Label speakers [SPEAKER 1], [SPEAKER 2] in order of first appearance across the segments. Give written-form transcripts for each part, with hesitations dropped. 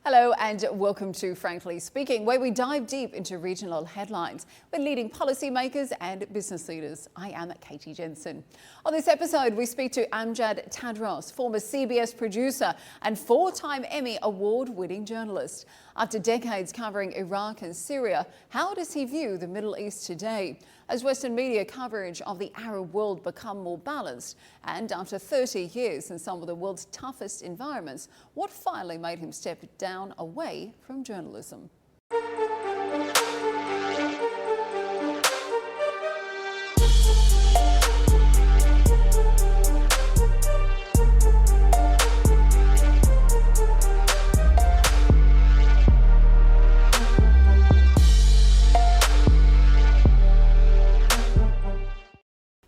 [SPEAKER 1] Hello and welcome to Frankly Speaking, where we dive deep into regional headlines with leading policymakers and business leaders. I am Katie Jensen. On this episode, we speak to Amjad Tadros, former CBS producer and four-time Emmy Award-winning journalist. After decades covering Iraq and Syria, how does he view the Middle East today? As Western media coverage of the Arab world become more balanced, and after 30 years in some of the world's toughest environments, what finally made him step down away from journalism?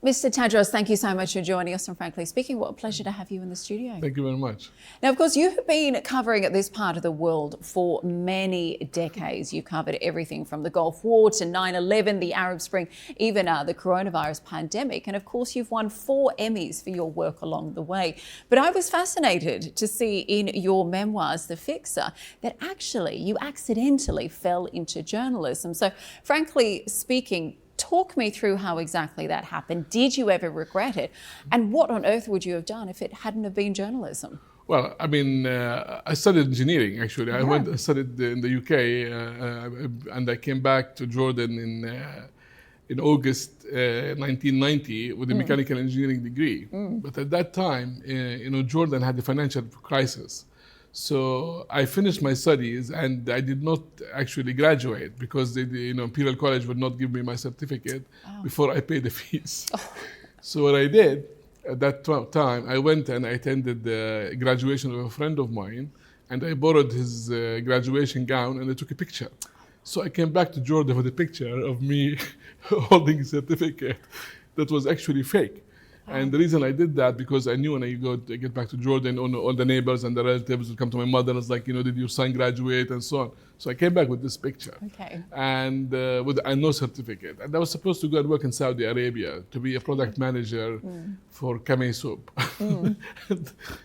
[SPEAKER 1] Mr. Tadros, thank you so much for joining us on Frankly Speaking. What a pleasure to have you in the studio.
[SPEAKER 2] Thank you very much.
[SPEAKER 1] Now, of course, you have been covering this part of the world for many decades. You covered everything from the Gulf War to 9/11, the Arab Spring, even the coronavirus pandemic. And of course, you've won 4 Emmys for your work along the way. But I was fascinated to see in your memoirs, The Fixer, that actually you accidentally fell into journalism. So frankly speaking, talk me through how exactly that happened. Did you ever regret it? And what on earth would you have done if it hadn't have been journalism?
[SPEAKER 2] Well, I mean, I studied engineering, actually.
[SPEAKER 1] Yeah.
[SPEAKER 2] I studied in the UK, and I came back to Jordan in August 1990 with a mechanical engineering degree. But at that time, Jordan had a financial crisis. So I finished my studies and I did not actually graduate because Imperial College would not give me my certificate before I paid the fees. So what I did at that time, I went and I attended the graduation of a friend of mine, and I borrowed his graduation gown and I took a picture. So I came back to Jordan with a picture of me holding a certificate that was actually fake. And the reason I did that, because I knew when I get back to Jordan, all the neighbors and the relatives would come to my mother and was like, did your son graduate and so on. So I came back with this picture.
[SPEAKER 1] Okay.
[SPEAKER 2] And with no certificate. And I was supposed to go and work in Saudi Arabia to be a product manager for Kameh soup.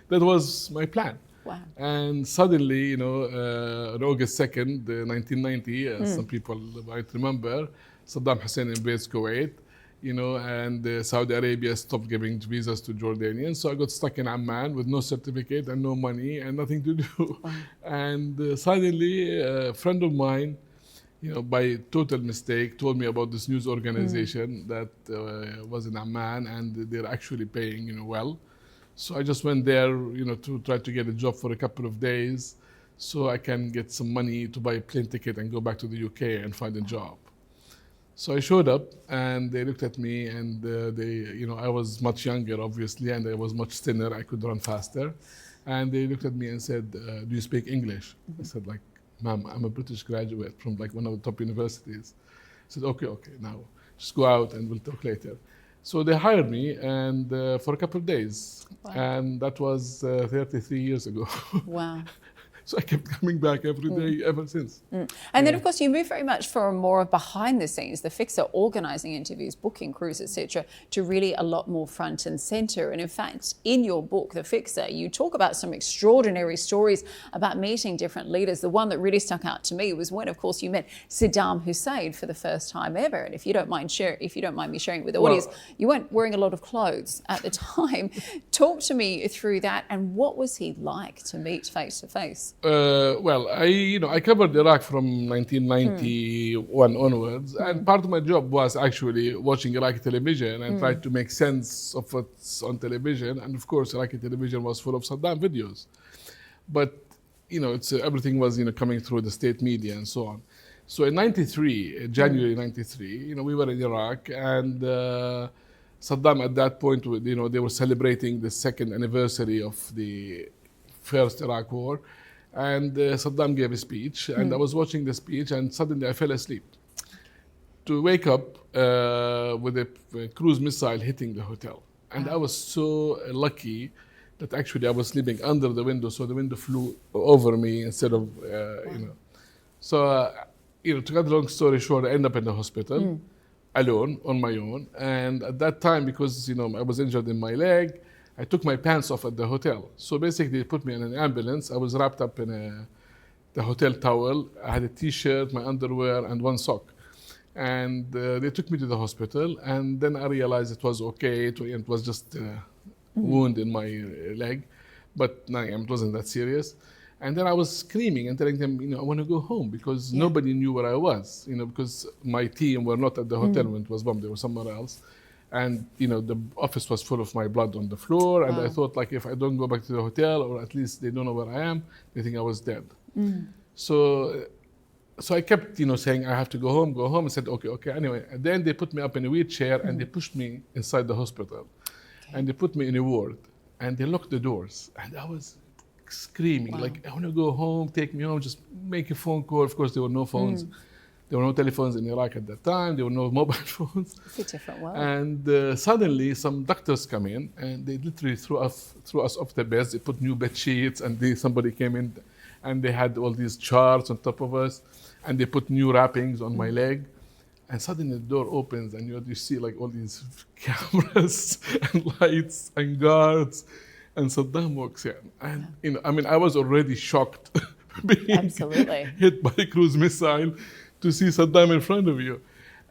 [SPEAKER 2] That was my plan.
[SPEAKER 1] Wow.
[SPEAKER 2] And suddenly, on August 2nd, 1990, some people might remember, Saddam Hussein invades Kuwait. And Saudi Arabia stopped giving visas to Jordanians. So I got stuck in Amman with no certificate and no money and nothing to do. And suddenly a friend of mine, by total mistake, told me about this news organization that was in Amman, and they're actually paying, well. So I just went there, to try to get a job for a couple of days so I can get some money to buy a plane ticket and go back to the UK and find a job. So I showed up and they looked at me, and I was much younger, obviously, and I was much thinner. I could run faster. And they looked at me and said, do you speak English? I said, ma'am, I'm a British graduate from one of the top universities. I said, okay, now just go out and we'll talk later. So they hired me and for a couple of days.
[SPEAKER 1] Wow.
[SPEAKER 2] And that was 33 years ago.
[SPEAKER 1] Wow.
[SPEAKER 2] So I kept coming back every day ever since.
[SPEAKER 1] And then, of course, you move very much from more of behind the scenes, the fixer, organising interviews, booking crews, etc., to really a lot more front and centre. And in fact, in your book, The Fixer, you talk about some extraordinary stories about meeting different leaders. The one that really stuck out to me was when, of course, you met Saddam Hussein for the first time ever. And if you don't mind me sharing with the audience, you weren't wearing a lot of clothes at the time. Talk to me through that, and what was he like to meet face to face?
[SPEAKER 2] I covered Iraq from 1991 onwards, and part of my job was actually watching Iraqi television and trying to make sense of what's on television. And of course, Iraqi television was full of Saddam videos, but everything was coming through the state media and so on. So in January 93, we were in Iraq, and Saddam at that point, they were celebrating the 2nd anniversary of the first Iraq War. And Saddam gave a speech, and I was watching the speech, and suddenly I fell asleep. To wake up with a cruise missile hitting the hotel. And I was so lucky that actually I was sleeping under the window, so the window flew over me instead of, So, to cut a long story short, I ended up in the hospital. alone on my own. And at that time, because I was injured in my leg, I took my pants off at the hotel. So basically, they put me in an ambulance. I was wrapped up in the hotel towel. I had a T-shirt, my underwear, and one sock. And they took me to the hospital, and then I realized it was okay. It was just a wound in my leg, but no, it wasn't that serious. And then I was screaming and telling them, I want to go home, because nobody knew where I was, because my team were not at the hotel when it was bombed, they were somewhere else. And, the office was full of my blood on the floor. And I thought, like, if I don't go back to the hotel, or at least they don't know where I am, they think I was dead. So I kept, saying, I have to go home, and said, okay. Anyway, and then they put me up in a wheelchair and they pushed me inside the hospital. And they put me in a ward and they locked the doors. And I was screaming, like, I want to go home, take me home, just make a phone call. Of course, there were no phones. There were no telephones in Iraq at that time. There were no mobile phones.
[SPEAKER 1] It's a different world.
[SPEAKER 2] And suddenly, some doctors come in, and they literally threw us off the beds. They put new bed sheets, and somebody came in, and they had all these charts on top of us, and they put new wrappings on my leg. And suddenly the door opens, and you see like all these cameras and lights and guards, and Saddam walks in. And I was already shocked being hit by a cruise missile, to see Saddam in front of you.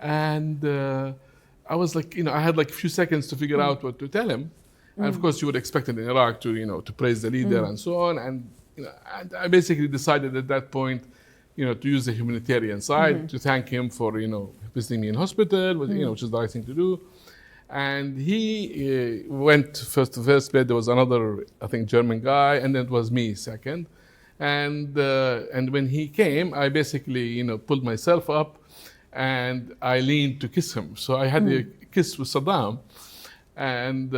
[SPEAKER 2] And I was like, I had like a few seconds to figure out what to tell him. And of course, you would expect in Iraq to praise the leader and so on. And, and I basically decided at that point, to use the humanitarian side, to thank him for, visiting me in hospital, which is the right thing to do. And he went first to first bed. There was another, I think, German guy, and then it was me second. And when he came, I basically, pulled myself up, and I leaned to kiss him. So I had a kiss with Saddam, and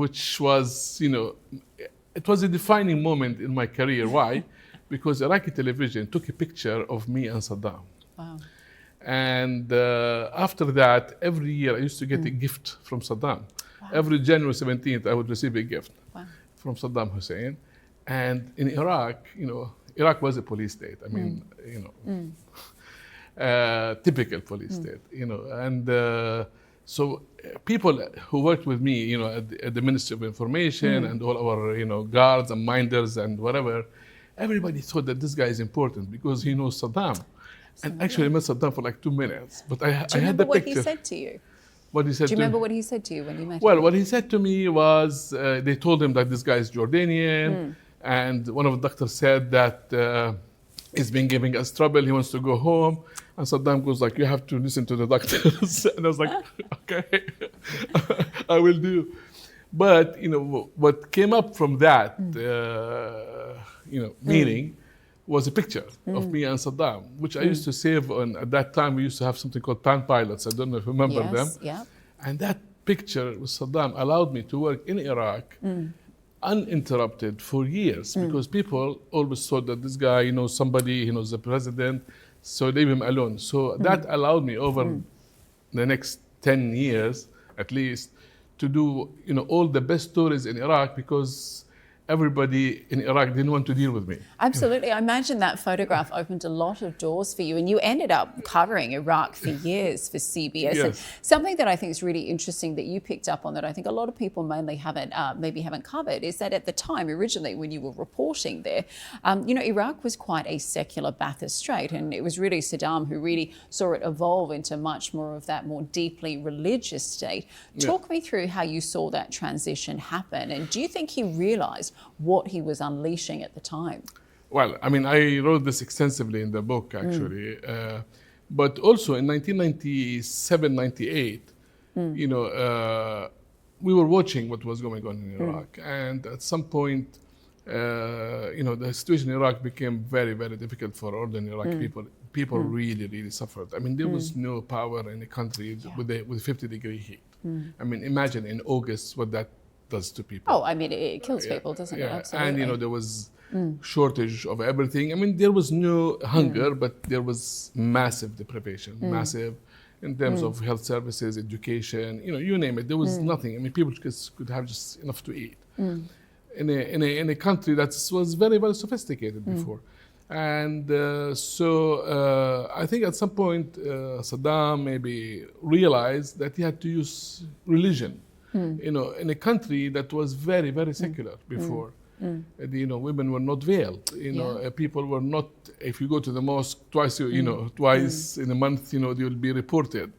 [SPEAKER 2] which was, it was a defining moment in my career. Why? Because Iraqi television took a picture of me and Saddam.
[SPEAKER 1] Wow.
[SPEAKER 2] And after that, every year I used to get a gift from Saddam. Wow. Every January 17th, I would receive a gift from Saddam Hussein. And in Iraq, Iraq was a police state. I mean, typical police state, And so people who worked with me, at the Ministry of Information and all our, guards and minders and whatever, everybody thought that this guy is important because he knows Saddam. And actually, I met Saddam for like 2 minutes. But I had the picture.
[SPEAKER 1] What he said to you?
[SPEAKER 2] What he said.
[SPEAKER 1] Do you remember what he said to you when you met him?
[SPEAKER 2] Well, what he said to me was, they told him that this guy is Jordanian. And one of the doctors said that he's been giving us trouble. He wants to go home. And Saddam goes like, you have to listen to the doctors. And I was like, okay, I will do. But, what came up from that, meeting was a picture of me and Saddam, which I used to save on. At that time, we used to have something called Pan Pilots. I don't know if you remember them.
[SPEAKER 1] Yeah.
[SPEAKER 2] And that picture with Saddam allowed me to work in Iraq uninterrupted for years, because people always thought that this guy, he knows somebody, he knows the president, so leave him alone. So that allowed me over the next 10 years, at least, to do, all the best stories in Iraq, because everybody in Iraq didn't want to deal with me.
[SPEAKER 1] Absolutely. I imagine that photograph opened a lot of doors for you, and you ended up covering Iraq for years for CBS.
[SPEAKER 2] Yes.
[SPEAKER 1] And something that I think is really interesting that you picked up on that I think a lot of people mainly haven't covered is that at the time, originally, when you were reporting there, Iraq was quite a secular Ba'athist state, and it was really Saddam who really saw it evolve into much more of that more deeply religious state. Talk me through how you saw that transition happen, and do you think he realized what he was unleashing at the time?
[SPEAKER 2] Well, I wrote this extensively in the book, actually. But also in 1997, 98, we were watching what was going on in Iraq. And at some point, the situation in Iraq became very, very difficult for ordinary Iraqi people. People really, really suffered. There was no power in the country with 50-degree heat. Imagine in August what that does to people.
[SPEAKER 1] Oh, it kills people, doesn't it? Absolutely.
[SPEAKER 2] And, there was shortage of everything. There was no hunger, but there was massive deprivation, massive in terms of health services, education, you name it. There was nothing. People could have just enough to eat. In a country that was very, very sophisticated before. And so I think at some point Saddam maybe realized that he had to use religion. In a country that was very, very secular before. Women were not veiled. People were not. If you go to the mosque twice, twice in a month, they will be reported,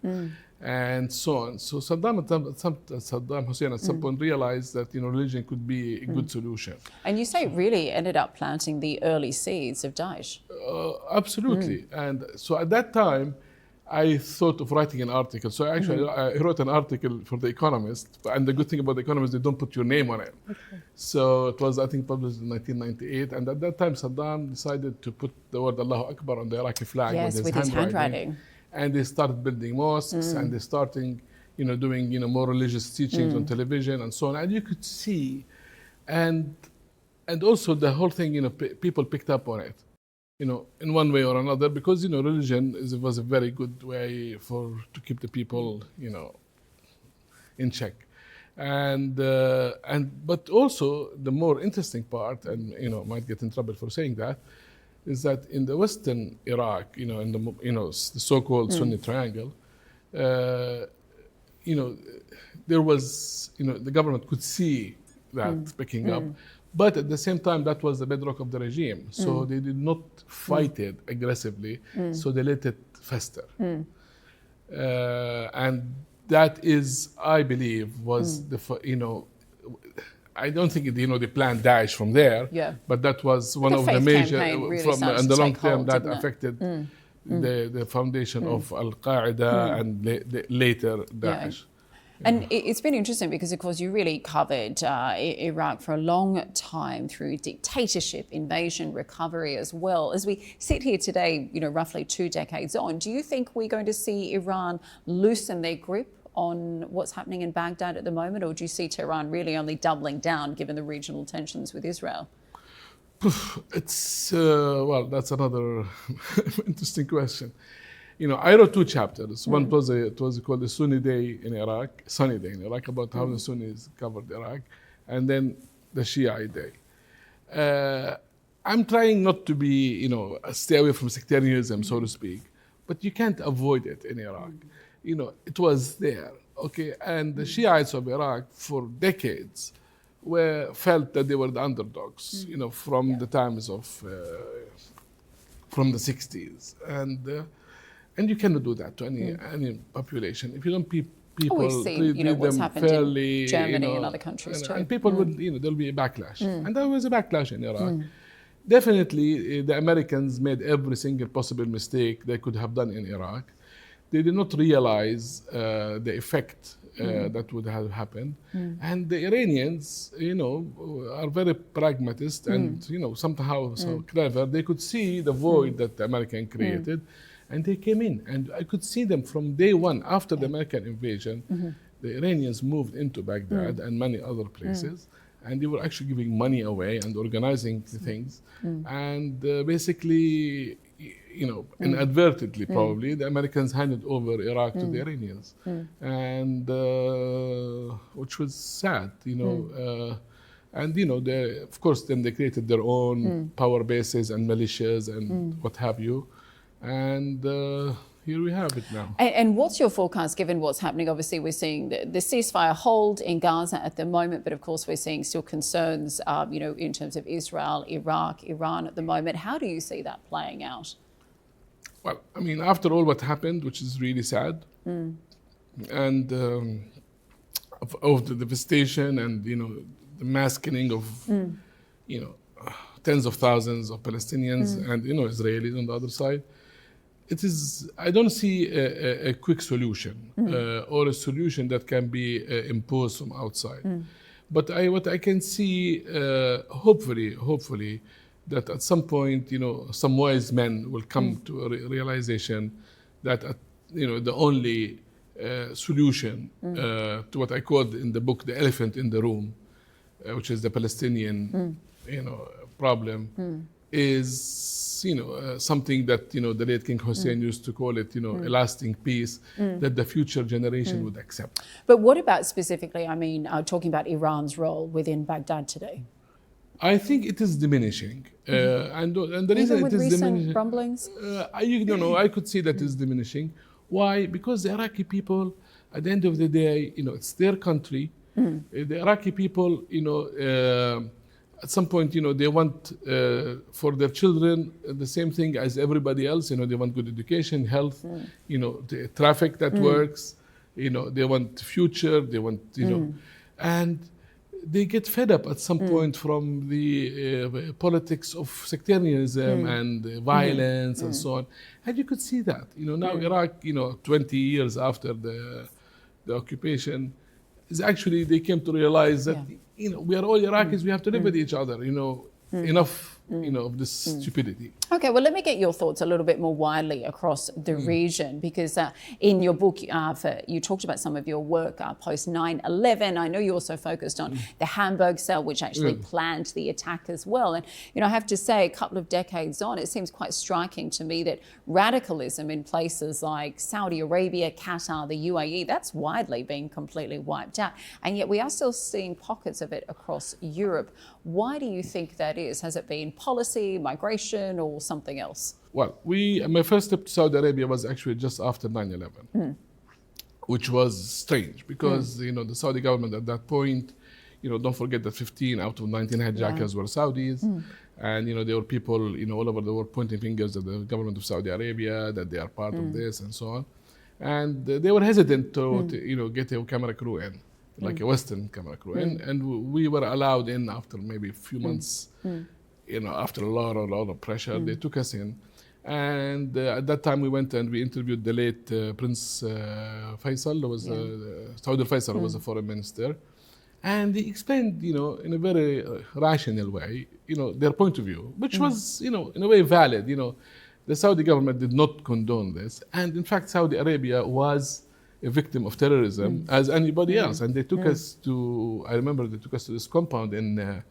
[SPEAKER 2] and so on. So Saddam Hussein at some point realized that religion could be a good solution.
[SPEAKER 1] And you say it really ended up planting the early seeds of Daesh.
[SPEAKER 2] Absolutely. And so at that time, I thought of writing an article. So actually, I wrote an article for The Economist. And the good thing about The Economist, they don't put your name on it. Okay. So it was, I think, published in 1998. And at that time, Saddam decided to put the word Allahu Akbar on the Iraqi flag
[SPEAKER 1] with his handwriting.
[SPEAKER 2] And they started building mosques, and they started, doing, more religious teachings on television and so on. And you could see, and also the whole thing, people picked up on it. In one way or another, because religion was a very good way to keep the people, in check, but also the more interesting part, and might get in trouble for saying that, is that in the Western Iraq, in the so-called Sunni Triangle, there was, the government could see that picking up. But at the same time, that was the bedrock of the regime. So they did not fight it aggressively. So they let it fester. And that is, I believe, was I don't think they planned Daesh from there. Yeah. But that was one of the major, really in the long term, that affected the foundation of Al-Qaeda and later Daesh.
[SPEAKER 1] Yeah. And it's been interesting because, of course, you really covered Iraq for a long time through dictatorship, invasion, recovery as well. As we sit here today, roughly 2 decades on, do you think we're going to see Iran loosen their grip on what's happening in Baghdad at the moment? Or do you see Tehran really only doubling down given the regional tensions with Israel?
[SPEAKER 2] It's, that's another interesting question. I wrote 2 chapters. One was called the Sunni Day in Iraq, about how the Sunnis covered Iraq, and then the Shiite Day. I'm trying not to be, stay away from sectarianism, so to speak, but you can't avoid it in Iraq. It was there, okay? And the Shiites of Iraq for decades felt that they were the underdogs, from the times of, from the 60s. And you cannot do that to any population. If you don't people treat
[SPEAKER 1] what's
[SPEAKER 2] them
[SPEAKER 1] happened
[SPEAKER 2] fairly,
[SPEAKER 1] in Germany and other countries too.
[SPEAKER 2] And people would, there'll be a backlash. And there was a backlash in Iraq. Definitely, the Americans made every single possible mistake they could have done in Iraq. They did not realize the effect that would have happened. And the Iranians, are very pragmatist and, somehow so clever. They could see the void that the American created. And they came in, and I could see them from day one after the American invasion. The Iranians moved into Baghdad and many other places, and they were actually giving money away and organizing things. And basically, inadvertently probably, the Americans handed over Iraq to the Iranians, and which was sad, and of course, then they created their own power bases and militias and what have you. And here we have it now.
[SPEAKER 1] And what's your forecast given what's happening? Obviously, we're seeing the ceasefire hold in Gaza at the moment, but of course, we're seeing still concerns, in terms of Israel, Iraq, Iran at the moment. How do you see that playing out?
[SPEAKER 2] Well, after all what happened, which is really sad, and of the devastation and, the mass killing of, tens of thousands of Palestinians and, Israelis on the other side, I don't see a quick solution or a solution that can be imposed from outside. But what I can see, hopefully, that at some point, some wise men will come to a realization that, the only solution to what I called in the book the elephant in the room, which is the Palestinian, problem, is something that the late King Hussein used to call it a lasting peace that the future generation would accept.
[SPEAKER 1] But what about specifically, talking about Iran's role within Baghdad today?
[SPEAKER 2] I think it is diminishing, and the reason it is diminishing.
[SPEAKER 1] Rumblings?
[SPEAKER 2] I could see that is diminishing. Why? Because the Iraqi people, at the end of the day, it's their country. The Iraqi people, at some point, they want for their children the same thing as everybody else. They want good education, health, the traffic that works. They want future. They want, and they get fed up at some point from the politics of sectarianism and violence and so on. And you could see that. Now Iraq, 20 years after the occupation, is actually they came to realize that we are all Iraqis. We have to live with each other. Enough. Of this stupidity.
[SPEAKER 1] Okay, well, let me get your thoughts a little bit more widely across the region, because in your book, you talked about some of your work post 9/11. I know you also focused on the Hamburg cell, which actually planned the attack as well. And, I have to say, a couple of decades on, it seems quite striking to me that radicalism in places like Saudi Arabia, Qatar, the UAE, that's widely being completely wiped out. And yet we are still seeing pockets of it across Europe. Why do you think that is? Has it been policy, migration, or something else?
[SPEAKER 2] Well, my first trip to Saudi Arabia was actually just after 9/11, which was strange because, the Saudi government at that point, don't forget that 15 out of 19 hijackers were Saudis. And, there were people, all over the world pointing fingers at the government of Saudi Arabia, that they are part of this and so on. And they were hesitant to get a camera crew in, like a Western camera crew. And we were allowed in after maybe a few months, after a lot of pressure. They took us in. And at that time we went and we interviewed the late Prince Faisal, who was Saudi Faisal, who was a foreign minister. And he explained, in a very rational way, their point of view, which was, in a way valid. The Saudi government did not condone this. And in fact, Saudi Arabia was a victim of terrorism as anybody else. And they took us to, I remember they took us to this compound in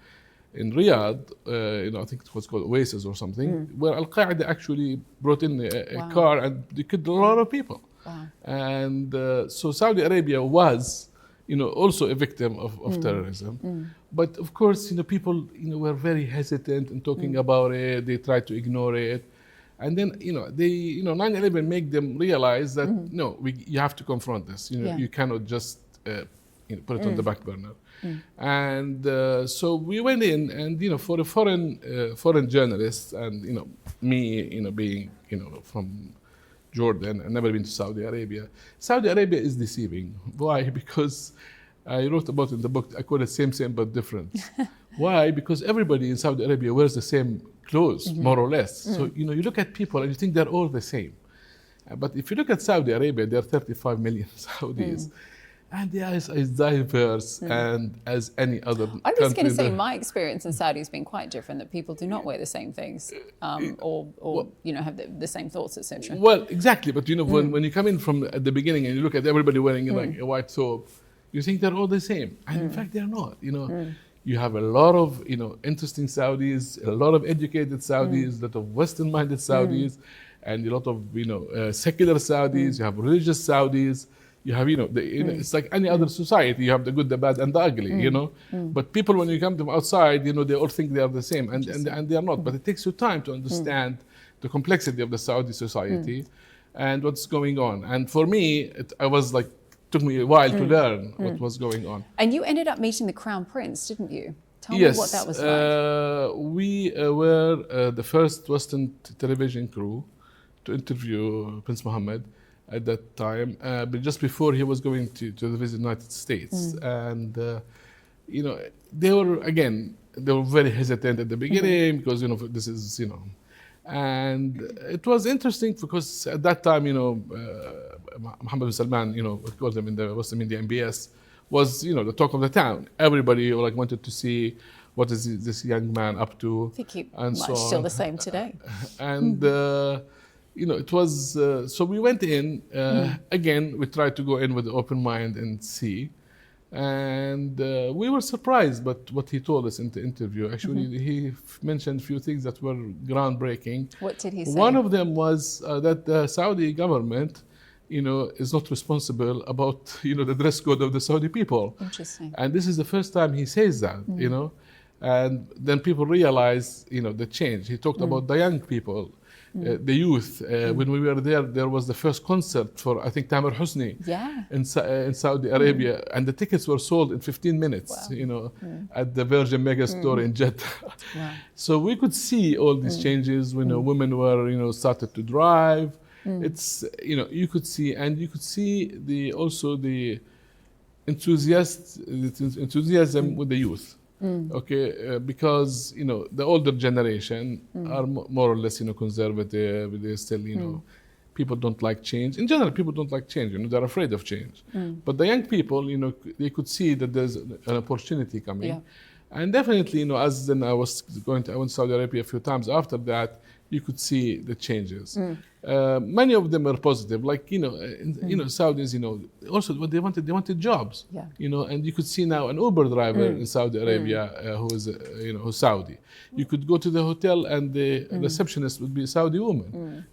[SPEAKER 2] Riyadh, I think it was called Oasis or something, where Al-Qaeda actually brought in a car and they killed a lot of people. And so Saudi Arabia was, also a victim of terrorism. But of course, people, were very hesitant in talking about it. They tried to ignore it. And then, 9/11 made them realize that, no, you have to confront this. You cannot just put it on the back burner. And so we went in, and for a foreign journalist, and me, being from Jordan and never been to Saudi Arabia. Saudi Arabia is deceiving. Why? Because I wrote about it in the book. I call it same but different. Why? Because everybody in Saudi Arabia wears the same clothes, more or less. So you look at people and you think they're all the same. But if you look at Saudi Arabia, there are 35 million Saudis. And they are as diverse and as any other country.
[SPEAKER 1] I'm just going to say my experience in Saudi has been quite different, that people do not wear the same things or have the same thoughts, etc.
[SPEAKER 2] Well, exactly. But, when you come in from at the beginning and you look at everybody wearing like a white thobe, you think they're all the same. And in fact, they're not. You have a lot of, interesting Saudis, a lot of educated Saudis, a lot of Western-minded Saudis, and a lot of, secular Saudis. You have religious Saudis. You have, it's like any other society. You have the good, the bad, and the ugly, But people, when you come to them outside, they all think they are the same, and they are not. But it takes you time to understand the complexity of the Saudi society and what's going on. And for me, took me a while to learn what was going on.
[SPEAKER 1] And you ended up meeting the Crown Prince, didn't you? Tell me what that was like.
[SPEAKER 2] We were the first Western television crew to interview Prince Mohammed at that time, but just before he was going to visit the United States. And, they were very hesitant at the beginning because, this is, and it was interesting because at that time, Mohammed bin Salman, we call them in the Western media MBS, was, the talk of the town. Everybody wanted to see what is this young man up to.
[SPEAKER 1] I think he might still the same today.
[SPEAKER 2] And, it was, so we went in, again, we tried to go in with an open mind and see. And we were surprised by what he told us in the interview. Actually, he mentioned a few things that were groundbreaking.
[SPEAKER 1] What did he say?
[SPEAKER 2] One of them was that the Saudi government, is not responsible about, the dress code of the Saudi people.
[SPEAKER 1] Interesting.
[SPEAKER 2] And this is the first time he says that, And then people realize, the change. He talked about the young people. the youth. When we were there was the first concert for, I think, Tamer Hosni in Saudi Arabia, and the tickets were sold in 15 minutes, at the Virgin Mega Store in Jeddah.
[SPEAKER 1] Wow.
[SPEAKER 2] So we could see all these changes when women were, started to drive. It's, you could see the enthusiasm with the youth. Okay, because the older generation are more or less conservative. They still people don't like change. In general, people don't like change. They're afraid of change. But the young people, they could see that there's an opportunity coming. Yeah. And definitely, as then I went to Saudi Arabia a few times after that, you could see the changes. Many of them are positive, like Saudis. Also what they wanted jobs. Yeah. And you could see now an Uber driver in Saudi Arabia who is who's Saudi. You could go to the hotel and the receptionist would be a Saudi woman.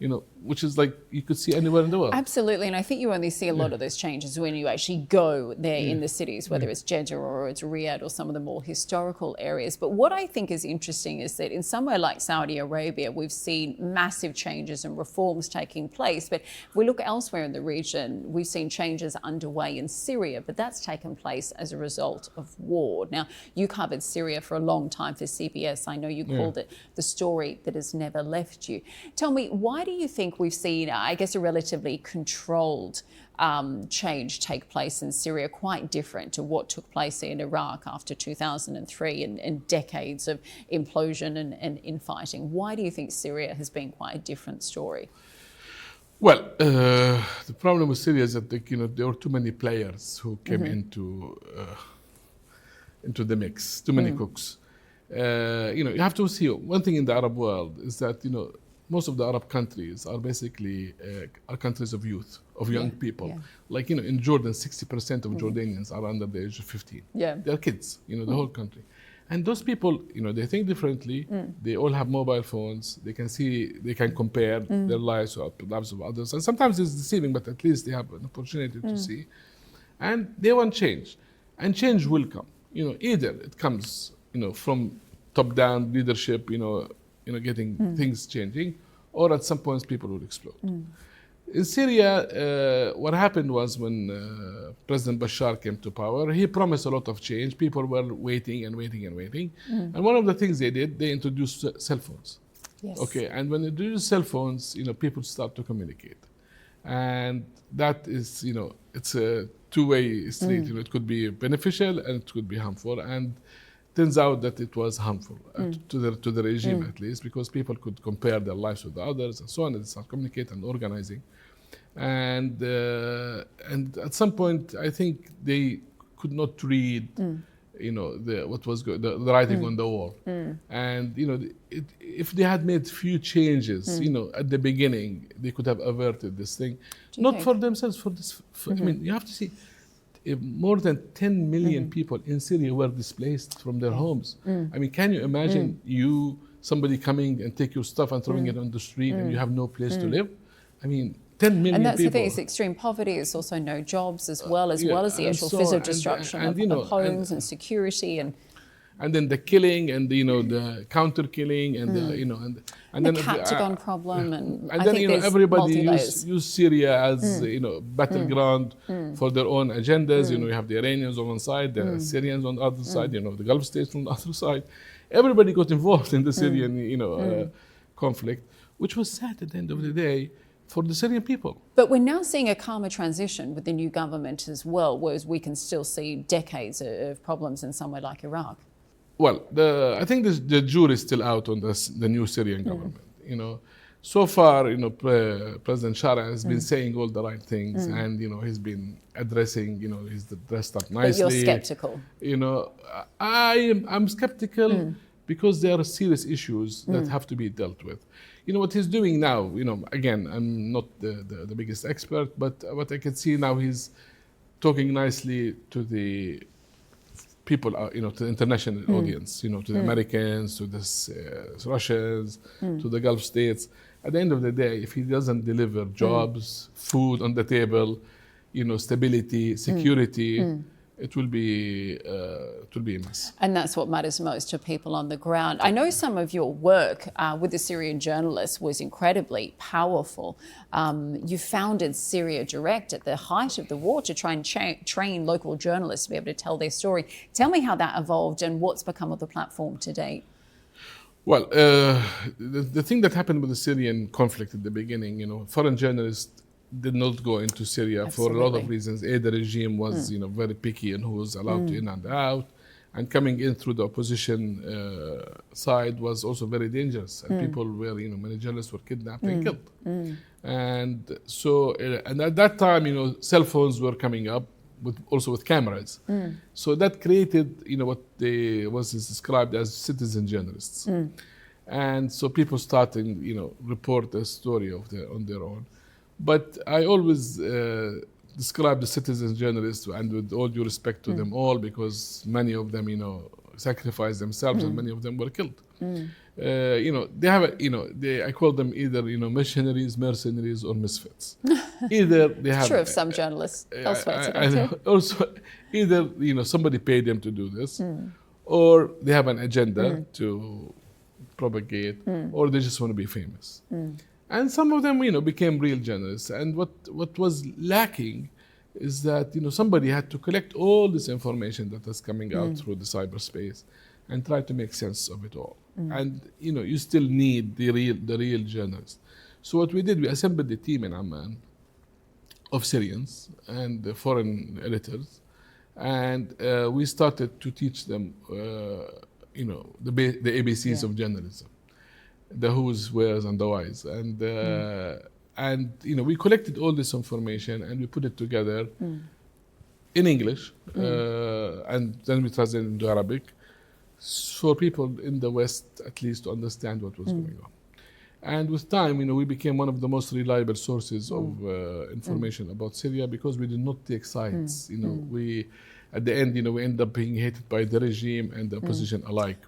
[SPEAKER 2] Which is like you could see anywhere in the world.
[SPEAKER 1] Absolutely, and I think you only see a lot of those changes when you actually go there in the cities, whether it's Jeddah or it's Riyadh or some of the more historical areas. But what I think is interesting is that in somewhere like Saudi Arabia, we've seen massive changes and reforms taking place. But if we look elsewhere in the region, we've seen changes underway in Syria, but that's taken place as a result of war. Now, you covered Syria for a long time for CBS. I know you called it the story that has never left you. Tell me, why do you think we've seen, I guess, a relatively controlled change take place in Syria, quite different to what took place in Iraq after 2003 and decades of implosion and infighting? Why do you think Syria has been quite a different story?
[SPEAKER 2] Well, the problem with Syria is that there were too many players who came into the mix, too many cooks. You have to see one thing in the Arab world is that most of the Arab countries are basically countries of youth, of young people. Yeah. Like in Jordan, 60% of Jordanians are under the age of 15. Yeah, they're kids. The whole country, and those people, they think differently. They all have mobile phones. They can see, they can compare their lives to the lives of others, and sometimes it's deceiving, but at least they have an opportunity to see, and they want change, and change will come. Either it comes, from top-down leadership, getting things changing, or at some point people will explode. In Syria, what happened was when President Bashar came to power, he promised a lot of change. People were waiting and waiting and waiting. And one of the things they did, they introduced cell phones. Yes. Okay, and when they introduce cell phones, people start to communicate. And that is, it's a two-way street. It could be beneficial and it could be harmful. And turns out that it was harmful to the regime, at least, because people could compare their lives with the others and so on, and start communicating and organizing. And at some point, I think they could not read, what was the writing on the wall. And if they had made few changes, at the beginning, they could have averted this thing, not for themselves, for this. I mean, you have to see. More than 10 million people in Syria were displaced from their homes. I mean, can you imagine somebody coming and take your stuff and throwing it on the street and you have no place to live? I mean, 10 million people.
[SPEAKER 1] And that's the thing, it's extreme poverty. It's also no jobs as well as the actual physical destruction of homes and security
[SPEAKER 2] and then the killing and the counter killing and
[SPEAKER 1] and then the Captagon problem and
[SPEAKER 2] then everybody use Syria as battleground for their own agendas. You have the Iranians on one side, the Syrians on the other side, the Gulf states on the other side. Everybody got involved in the Syrian conflict, which was sad at the end of the day for the Syrian people.
[SPEAKER 1] But we're now seeing a calmer transition with the new government as well, whereas we can still see decades of problems in somewhere like Iraq.
[SPEAKER 2] Well, I think the jury is still out on the new Syrian government. So far, President Shara has been saying all the right things, and he's been addressing. He's dressed up nicely.
[SPEAKER 1] But you're skeptical.
[SPEAKER 2] I'm skeptical because there are serious issues that have to be dealt with. What he's doing now. Again, I'm not the biggest expert, but what I can see now, he's talking nicely to the people, to the international audience, to the Americans, to the Russians, to the Gulf states. At the end of the day, if he doesn't deliver jobs, food on the table, stability, security, it will be a mess.
[SPEAKER 1] And that's what matters most to people on the ground. I know some of your work with the Syrian journalists was incredibly powerful. You founded Syria Direct at the height of the war to try and train local journalists to be able to tell their story. Tell me how that evolved and what's become of the platform to date.
[SPEAKER 2] Well, the thing that happened with the Syrian conflict at the beginning, foreign journalists did not go into Syria for a lot of reasons. The regime was, very picky on who was allowed to in and out, and coming in through the opposition side was also very dangerous. And people were, many journalists were kidnapped and killed. And so, and at that time, cell phones were coming up, also with cameras. So that created, what was described as citizen journalists. And so people started, report a story on their own. But I always describe the citizen journalists, and with all due respect to them all, because many of them, sacrificed themselves, and many of them were killed. They have, I call them either, missionaries, mercenaries, or misfits. Either they have.
[SPEAKER 1] True of some journalists elsewhere today too.
[SPEAKER 2] Also, either somebody paid them to do this, or they have an agenda to propagate, or they just want to be famous. And some of them, became real journalists. And what was lacking is that, somebody had to collect all this information that is coming out through the cyberspace and try to make sense of it all. And, you still need the real journalists. So what we did, we assembled a team in Amman of Syrians and foreign editors. And we started to teach them, the ABCs of journalism. The who's, where's, and the why's, and we collected all this information and we put it together in English, and then we translated it into Arabic for people in the West at least to understand what was going on. And with time, we became one of the most reliable sources of information about Syria, because we did not take sides. We at the end, we end up being hated by the regime and the opposition alike,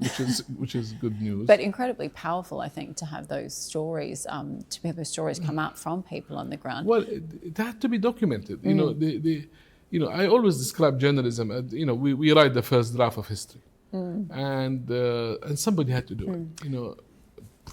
[SPEAKER 2] which is good news.
[SPEAKER 1] But incredibly powerful, I think, to have those stories, to have those stories come out from people on the ground.
[SPEAKER 2] Well, it had to be documented. I always describe journalism as, we write the first draft of history, and somebody had to do it.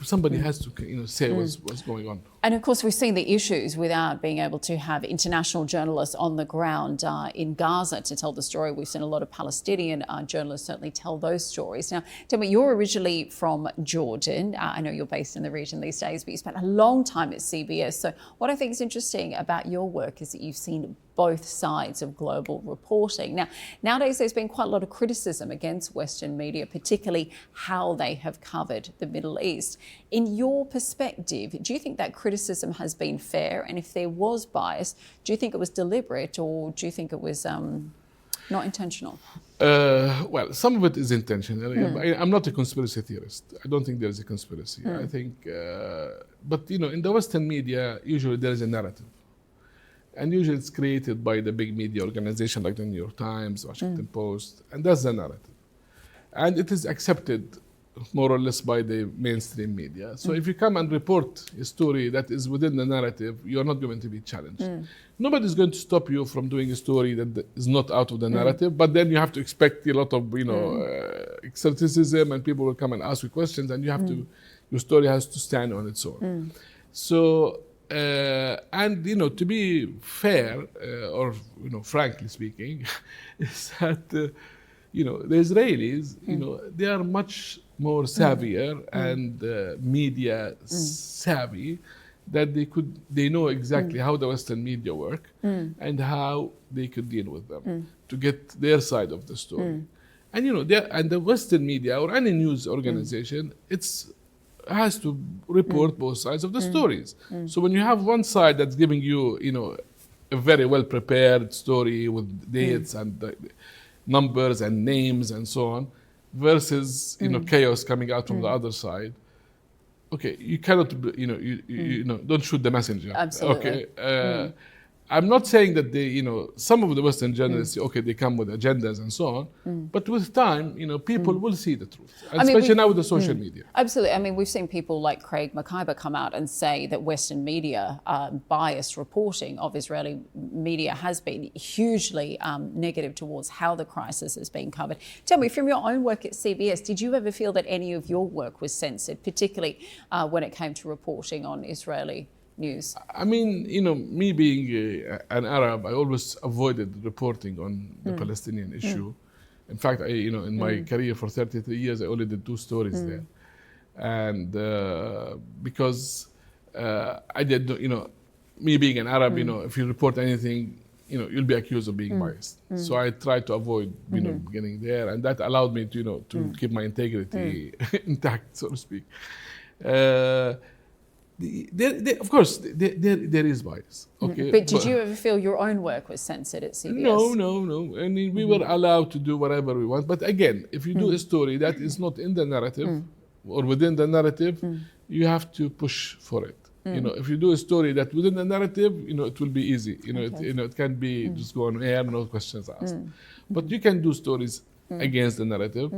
[SPEAKER 2] Somebody has to, say what's going on.
[SPEAKER 1] And of course, we've seen the issues without being able to have international journalists on the ground in Gaza to tell the story. We've seen a lot of Palestinian journalists certainly tell those stories. Now, tell me, you're originally from Jordan. I know you're based in the region these days, but you spent a long time at CBS. So what I think is interesting about your work is that you've seen both sides of global reporting. Now, nowadays there's been quite a lot of criticism against Western media, particularly how they have covered the Middle East. In your perspective, do you think that criticism has been fair? And if there was bias, do you think it was deliberate, or do you think it was not intentional?
[SPEAKER 2] Well, some of it is intentional. I'm not a conspiracy theorist. I don't think there's a conspiracy. I think, but in the Western media, usually there is a narrative. And usually it's created by the big media organization like the New York Times, Washington Post, and that's the narrative. And it is accepted more or less by the mainstream media. So if you come and report a story that is within the narrative, you're not going to be challenged. Nobody's going to stop you from doing a story that is not out of the narrative, but then you have to expect a lot of, criticism, and people will come and ask you questions, and you have to, your story has to stand on its own. So, and to be fair, or frankly speaking, is that the Israelis, they are much more savvier and media savvy, that they know exactly how the Western media work and how they could deal with them to get their side of the story. And and the Western media or any news organization, has to report both sides of the stories. So when you have one side that's giving you, a very well prepared story with dates and numbers and names and so on, versus chaos coming out from the other side. Okay, you cannot, don't shoot the messenger.
[SPEAKER 1] Absolutely.
[SPEAKER 2] Okay, I'm not saying that they, you know, some of the Western journalists, okay, they come with agendas and so on, but with time, you know, people will see the truth, and especially now with the social media.
[SPEAKER 1] Absolutely. I mean, we've seen people like Craig McIver come out and say that Western media, biased reporting of Israeli media has been hugely negative towards how the crisis has been covered. Tell me, from your own work at CBS, did you ever feel that any of your work was censored, particularly when it came to reporting on Israeli news?
[SPEAKER 2] I mean, you know, me being an Arab, I always avoided reporting on the Palestinian issue. In fact, you know, in my career for 33 years, I only did 2 stories there. And because I did, you know, me being an Arab, you know, if you report anything, you know, you'll be accused of being biased. So I tried to avoid, you know, getting there. And that allowed me to, you know, to keep my integrity intact, so to speak. Of course, there is bias. Okay,
[SPEAKER 1] But did you ever feel your own work was censored at CBS?
[SPEAKER 2] No. I mean, we were allowed to do whatever we want. But again, if you do a story that is not in the narrative or within the narrative, you have to push for it. You know, if you do a story that within the narrative, you know, it will be easy. You know, it can be just go on air, no questions asked. But you can do stories against the narrative,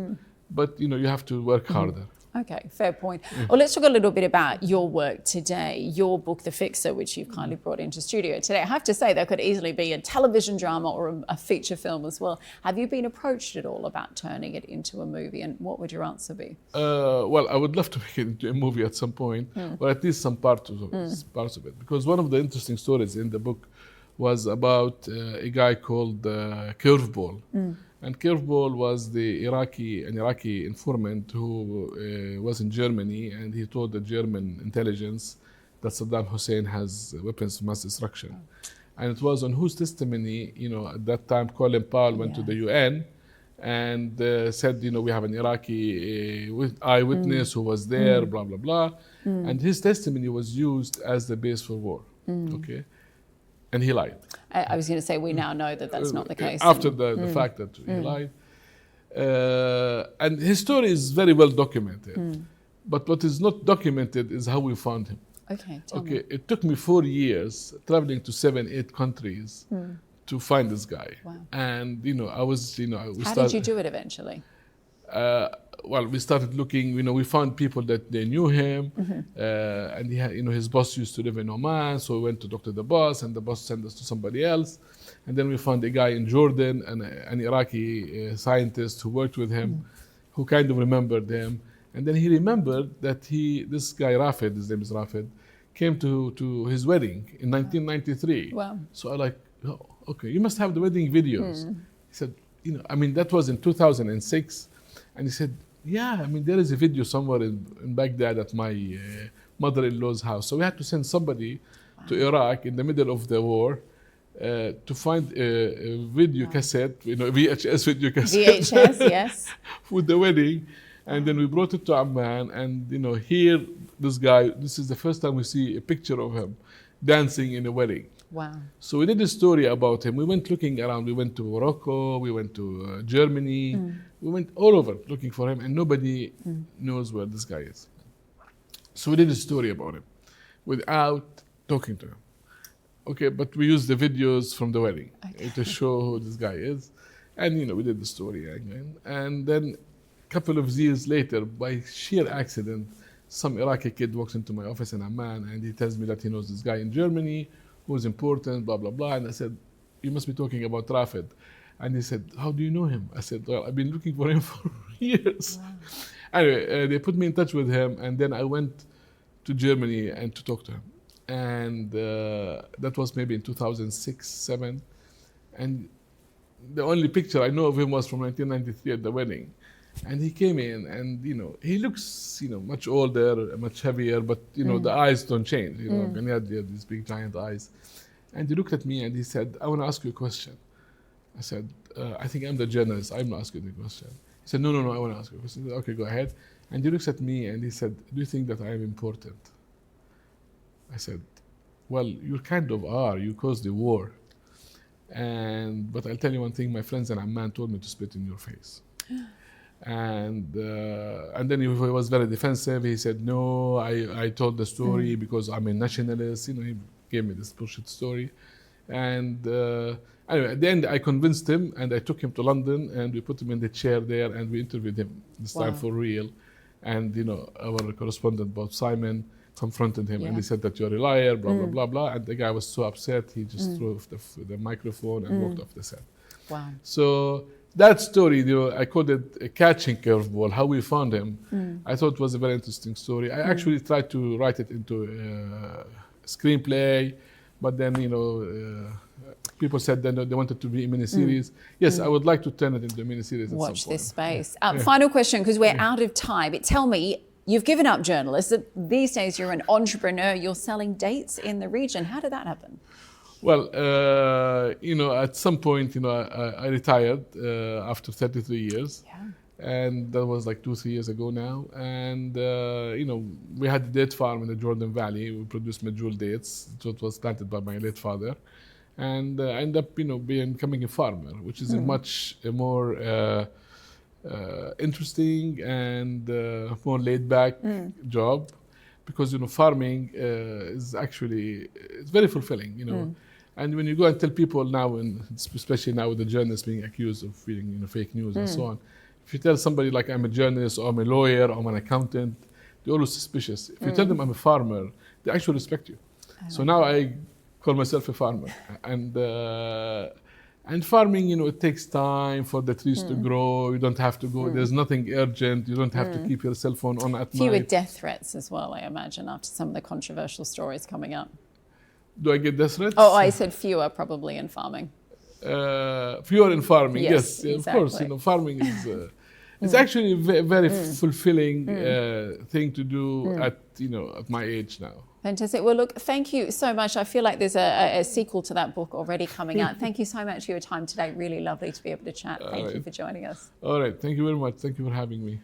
[SPEAKER 2] but you know, you have to work harder.
[SPEAKER 1] Okay, fair point. Well, let's talk a little bit about your work today, your book, The Fixer, which you've kindly brought into studio today. I have to say, that could easily be a television drama or a feature film as well. Have you been approached at all about turning it into a movie, and what would your answer be?
[SPEAKER 2] Well, I would love to make it into a movie at some point, or at least some parts of it. Because one of the interesting stories in the book was about a guy called Curveball. And Curveball was an Iraqi informant who was in Germany, and he told the German intelligence that Saddam Hussein has weapons of mass destruction. And it was on whose testimony, you know, at that time Colin Powell went to the UN and said, you know, we have an Iraqi eyewitness who was there, blah, blah, blah. And his testimony was used as the base for war, okay? And he lied.
[SPEAKER 1] I was going to say, we now know that that's not the case.
[SPEAKER 2] After the fact that he lied. And his story is very well documented. But what is not documented is how we found him.
[SPEAKER 1] Okay, tell me.
[SPEAKER 2] It took me 4 years traveling to 7-8 countries to find this guy.
[SPEAKER 1] Wow.
[SPEAKER 2] And, you know,
[SPEAKER 1] How did you do it eventually?
[SPEAKER 2] Well, we started looking, you know, we found people that they knew him, and he had, you know, his boss used to live in Oman, so we went to talk to the boss, and the boss sent us to somebody else. And then we found a guy in Jordan, an Iraqi scientist who worked with him, who kind of remembered him. And then he remembered that this guy Rafid, his name is Rafid, came to his wedding in 1993.
[SPEAKER 1] Wow.
[SPEAKER 2] So I like, oh, okay, you must have the wedding videos. He said, you know, I mean, that was in 2006. And he said, yeah, I mean, there is a video somewhere in Baghdad at my mother-in-law's house. So we had to send somebody to Iraq in the middle of the war to find a video cassette, you know, VHS video cassette.
[SPEAKER 1] VHS, yes.
[SPEAKER 2] With the wedding. And then we brought it to Amman. And, you know, here, this guy, this is the first time we see a picture of him dancing in a wedding.
[SPEAKER 1] Wow.
[SPEAKER 2] So we did a story about him. We went looking around. We went to Morocco. We went to Germany. We went all over looking for him, and nobody knows where this guy is. So we did a story about him without talking to him. Okay, but we used the videos from the wedding to show who this guy is. And, you know, we did the story again. And then a couple of years later, by sheer accident, some Iraqi kid walks into my office in Amman, and he tells me that he knows this guy in Germany who's important, blah, blah, blah. And I said, you must be talking about Rafid. And he said, how do you know him? I said, well, I've been looking for him for years. Wow. Anyway, they put me in touch with him, and then I went to Germany and to talk to him. And that was maybe in 2006, 2007. And the only picture I know of him was from 1993 at the wedding. And he came in, and, you know, he looks, you know, much older, much heavier, but, you know, the eyes don't change, you know, and he had these big giant eyes. And he looked at me and he said, I want to ask you a question. I said, I think I'm the journalist, I'm not asking the question. He said, no, I want to ask you a question. I said, okay, go ahead. And he looks at me and he said, do you think that I am important? I said, well, you kind of are, you caused the war. But I'll tell you one thing, my friends in Amman told me to spit in your face. And then he was very defensive. He said, no, I told the story because I'm a nationalist. You know, he gave me this bullshit story. And anyway, at the end, I convinced him, and I took him to London, and we put him in the chair there, and we interviewed him this time for real. And our correspondent Bob Simon confronted him, and he said that you're a liar, blah blah blah blah. And the guy was so upset, he just threw off the microphone and walked off the set.
[SPEAKER 1] Wow.
[SPEAKER 2] So that story, I called it a catching curveball. How we found him, I thought was a very interesting story. I actually tried to write it into a screenplay, but then people said that they wanted to be a miniseries. Yes, I would like to turn it into a miniseries at some point.
[SPEAKER 1] Watch this space. Final question, because we're out of time. Tell me, you've given up journalism. These days you're an entrepreneur. You're selling dates in the region. How did that happen?
[SPEAKER 2] Well, at some point, I retired after 33 years. Yeah. And that was like 2-3 years ago now. And, we had a date farm in the Jordan Valley. We produced medjool dates. It was planted by my late father. And I ended up, becoming a farmer, which is a much more interesting and more laid-back job, because farming is actually it's very fulfilling. And when you go and tell people now, and especially now with the journalists being accused of feeding fake news and so on, if you tell somebody like I'm a journalist or I'm a lawyer or I'm an accountant, they're always suspicious. If you tell them I'm a farmer, they actually respect you. So now I call myself a farmer, and farming, it takes time for the trees to grow. You don't have to go. There's nothing urgent. You don't have to keep your cell phone on at night.
[SPEAKER 1] Fewer death threats as well, I imagine, after some of the controversial stories coming up.
[SPEAKER 2] Do I get death threats?
[SPEAKER 1] Oh, I said fewer probably in farming.
[SPEAKER 2] Fewer in farming, yes, exactly. Of course. Farming is it's actually a very fulfilling thing to do at my age now.
[SPEAKER 1] Fantastic. Well, look, thank you so much. I feel like there's a sequel to that book already coming out. Thank you so much for your time today. Really lovely to be able to chat. Thank you for joining us.
[SPEAKER 2] All right. Thank you very much. Thank you for having me.